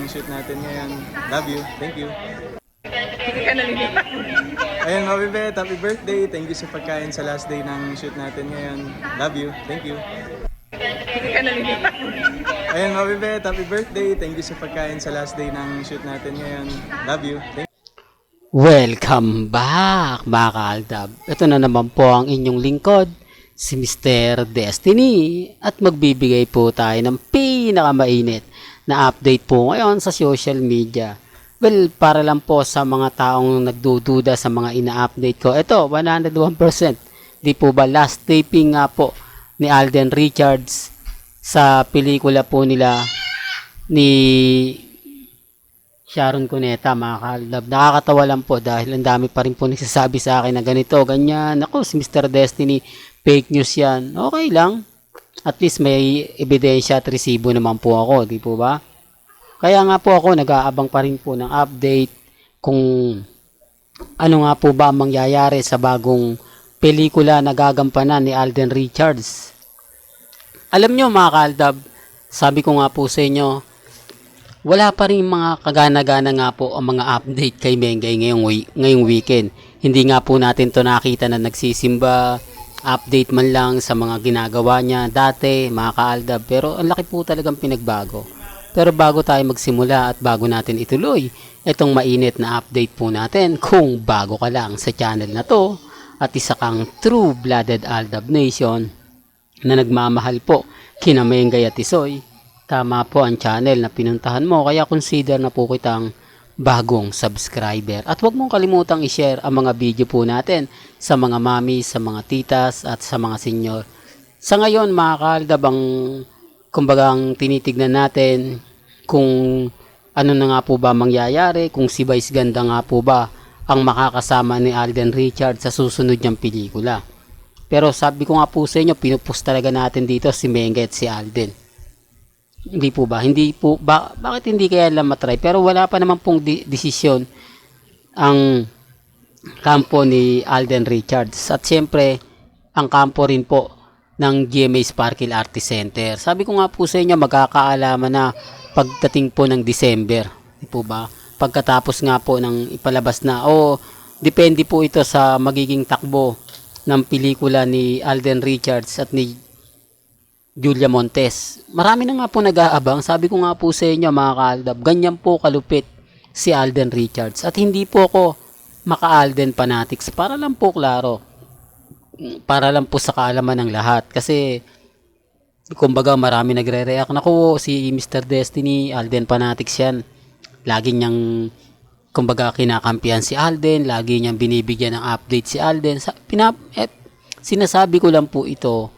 shoot natin ngayon. Love you. Thank you. Hindi ka nalilipat. Ayun, Mami Bet, happy birthday. Thank you sa pagkain sa last day ng shoot natin ngayon. Love you. Thank you. Hindi ka nalilipat. Ayun, Mami Bet, happy birthday. Thank you sa pagkain sa last day ng shoot natin ngayon. Love you. Thank you. Welcome back mga kaaldab. Ito na naman po ang inyong lingkod, si Mr. Destiny, at magbibigay po tayo ng pinakamainit na update po ngayon sa social media. Well, para lang po sa mga taong nagdududa sa mga ina-update ko, ito 101%. Di po ba last taping nga po ni Alden Richards sa pelikula po nila ni Sharon Cuneta, mga kaaldab. Nakakatawa lang po dahil ang dami pa rin po nagsasabi sa akin na ganito, ganyan. Ako, si Mr. Destiny, fake news yan. Okay lang. At least may ebidensya at resibo naman po ako, di po ba? Kaya nga po ako nag-aabang pa rin po ng update kung ano nga po ba ang mangyayari sa bagong pelikula na gagampanan ni Alden Richards. Alam nyo mga kaaldab, sabi ko nga po sa inyo, wala pa rin mga kagana-gana nga po ang mga update kay Mengay ngayong weekend. Hindi nga po natin to nakita na nagsisimba, update man lang sa mga ginagawa niya dati, mga kaaldab. Pero ang laki po talagang pinagbago. Pero bago tayo magsimula at bago natin ituloy, itong mainit na update po natin kung bago ka lang sa channel na to at isa kang true-blooded Aldab Nation na nagmamahal po kina Mengay at Isoy, tama po ang channel na pinuntahan mo, kaya consider na po kitang bagong subscriber. At huwag mong kalimutang i-share ang mga video po natin sa mga mami, sa mga titas at sa mga senior. Sa ngayon mga kaaldab, kumbagang tinitignan natin kung ano na nga po ba mangyayari, kung si Vice Ganda nga po ba ang makakasama ni Alden Richards sa susunod niyang pelikula. Pero sabi ko nga po sa inyo, pinupost talaga natin dito si Mengay at si Alden. Hindi po ba? Hindi po ba? Bakit hindi kaya lang matry? Pero wala pa naman pong desisyon ang kampo ni Alden Richards. At siyempre, ang kampo rin po ng GMA Sparkle Artist Center. Sabi ko nga po sa inyo, magkakaalaman na pagdating po ng December. Hindi po ba? Pagkatapos nga po ng ipalabas na, depende po ito sa magiging takbo ng pelikula ni Alden Richards at ni Julia Montes. Marami na nga po nag-aabang. Sabi ko nga po sa inyo mga kaaldab, ganyan po kalupit si Alden Richards. At hindi po ako maka-Alden fanatics. Para lang po klaro. Para lang po sa kaalaman ng lahat. Kasi kumbaga marami nagre-react. Naku, si Mr. Destiny, Alden fanatics yan. Lagi niyang kumbaga kinakampihan si Alden. Lagi niyang binibigyan ng update si Alden. Sinasabi ko lang po ito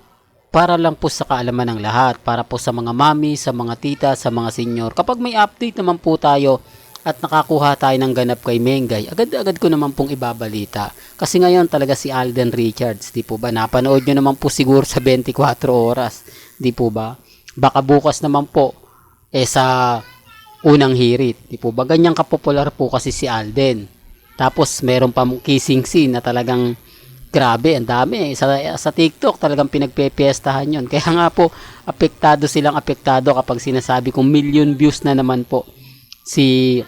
para lang po sa kaalaman ng lahat, para po sa mga mami, sa mga tita, sa mga senior. Kapag may update naman po tayo at nakakuha tayo ng ganap kay Mengay, agad-agad ko naman pong ibabalita. Kasi ngayon talaga si Alden Richards, di po ba? Napanood nyo naman po siguro sa 24 oras, di po ba? Baka bukas naman po, sa unang hirit, di po ba? Ganyang kapopular po kasi si Alden. Tapos meron pa kissing scene na talagang grabe, ang dami. Sa TikTok talagang pinagpepiestahan yon. Kaya nga po, apektado kapag sinasabi kong million views na naman po si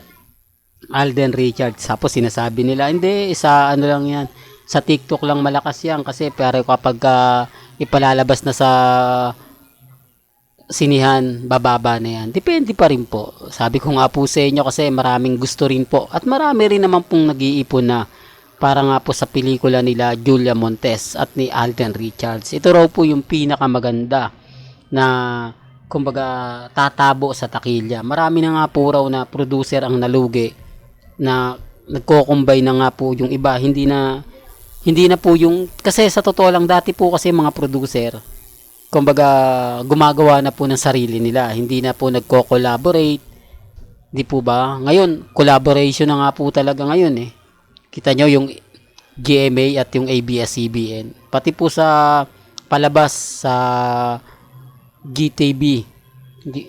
Alden Richards. Tapos sinasabi nila, hindi, ano lang yan, sa TikTok lang malakas yan. Kasi pero kapag ipalalabas na sa sinihan, bababa na yan. Depende pa rin po. Sabi ko nga po sa inyo kasi maraming gusto rin po. At marami rin naman pong nag-iipon na para nga po sa pelikula nila Julia Montes at ni Alden Richards. Ito raw po yung pinakamaganda na kumbaga tatabo sa takilya. Marami na nga po raw na producer ang nalugi na nagko-combine na nga po yung iba. Hindi na po yung, kasi sa totoo lang dati po kasi mga producer kumbaga gumagawa na po ng sarili nila. Hindi na po nagko-collaborate. Di po ba? Ngayon, collaboration na nga po talaga ngayon eh. Kita nyo yung GMA at yung ABS-CBN. Pati po sa palabas sa GTV.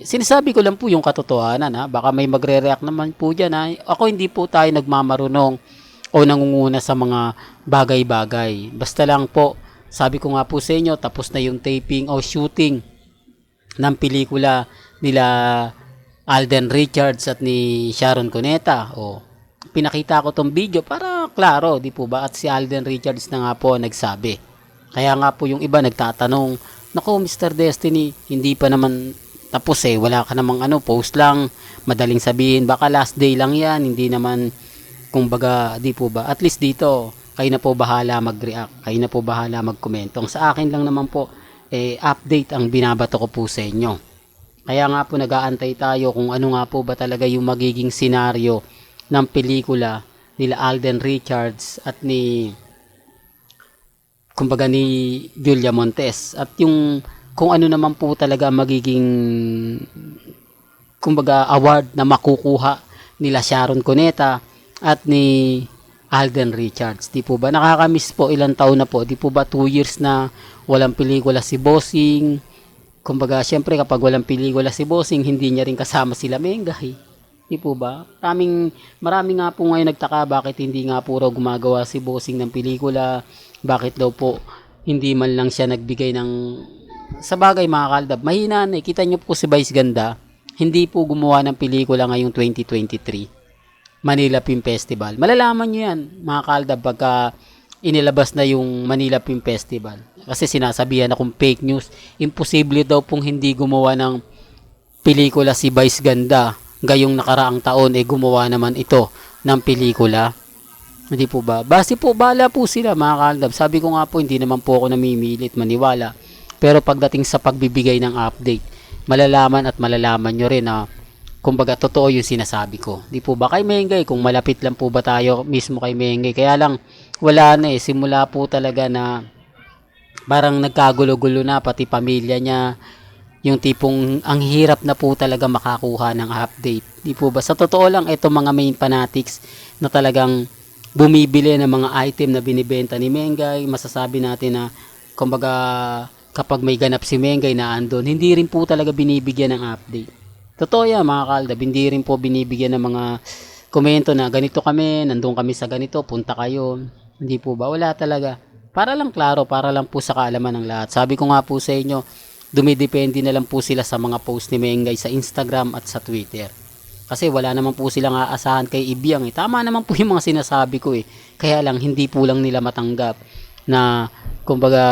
Sinasabi ko lang po yung katotohanan ha. Baka may magre-react naman po dyan ha. Ako hindi po tayo nagmamarunong o nangunguna sa mga bagay-bagay. Basta lang po, sabi ko nga po sa inyo, tapos na yung taping o shooting ng pelikula nila Alden Richards at ni Sharon Cuneta. O, pinakita ko tong video para klaro, di po ba? At si Alden Richards na nga po nagsabi. Kaya nga po yung iba nagtatanong, naku Mr. Destiny, hindi pa naman tapos wala ka namang post lang, madaling sabihin, baka last day lang yan, hindi naman, kumbaga, di po ba? At least dito, kayo na po bahala mag-react, kayo na po bahala mag-komento. Sa akin lang naman po, update ang binabato ko po sa inyo. Kaya nga po nag-aantay tayo kung ano nga po ba talaga yung magiging senaryo ng pelikula nila Alden Richards at ni Julia Montes, at yung kung ano naman po talaga magiging award na makukuha nila Sharon Cuneta at ni Alden Richards. Di po ba nakakamiss po, ilang taon na po, di po ba 2 years na walang pelikula si Bossing. Kumbaga, syempre kapag walang pelikula si Bossing, hindi niya rin kasama sila Mengay. Di po ba? Marami nga po ngayon nagtaka bakit hindi nga po raw gumagawa si Bossing ng pelikula. Bakit daw po hindi man lang siya nagbigay ng... Sa bagay mga kaldab, mahina na. Kita niyo po si Vice Ganda, hindi po gumawa ng pelikula ngayong 2023. Manila Film Festival. Malalaman niyo yan mga kaldab pagka inilabas na yung Manila Film Festival. Kasi sinasabihan na kung fake news, imposible daw pong hindi gumawa ng pelikula si Vice Ganda. Gayong nakaraang taon gumawa naman ito ng pelikula. Hindi po ba? Base po, bala po sila mga kaldab. Sabi ko nga po, hindi naman po ako namimilit maniwala. Pero pagdating sa pagbibigay ng update, malalaman nyo rin na kumbaga totoo yung sinasabi ko. Di po ba kay Mengay, kung malapit lang po ba tayo mismo kay Mengay, kaya lang wala na simula po talaga na parang nagkagulo-gulo na pati pamilya niya, yung tipong ang hirap na po talaga makakuha ng update. Di po ba? Sa totoo lang, ito mga main fanatics na talagang bumibili ng mga item na binibenta ni Mengay, masasabi natin na kumbaga kapag may ganap si Mengay na andon, hindi rin po talaga binibigyan ng update. Totoo yan mga kaldab, hindi rin po binibigyan ng mga komento na ganito kami, nandun kami sa ganito, punta kayo. Hindi po ba? Wala talaga. Para lang klaro, para lang po sa kaalaman ng lahat. Sabi ko nga po sa inyo, dumidepende na lang po sila sa mga post ni Mengay sa Instagram at sa Twitter. Kasi wala naman po silang aasahan kay Ibiang. Tama naman po yung mga sinasabi ko Kaya lang, hindi po lang nila matanggap na, kumbaga,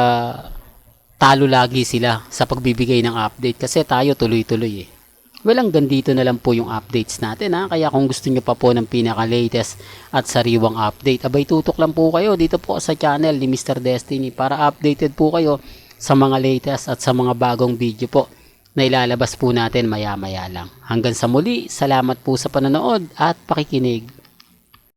talo lagi sila sa pagbibigay ng update. Kasi tayo tuloy-tuloy Well, hanggang dito na lang po yung updates natin Kaya kung gusto nyo pa po ng pinaka-latest at sariwang update, abay tutok lang po kayo dito po sa channel ni Mr. Destiny para updated po kayo sa mga latest at sa mga bagong video po na ilalabas po natin maya-maya lang. Hanggang sa muli, salamat po sa panonood at pakikinig.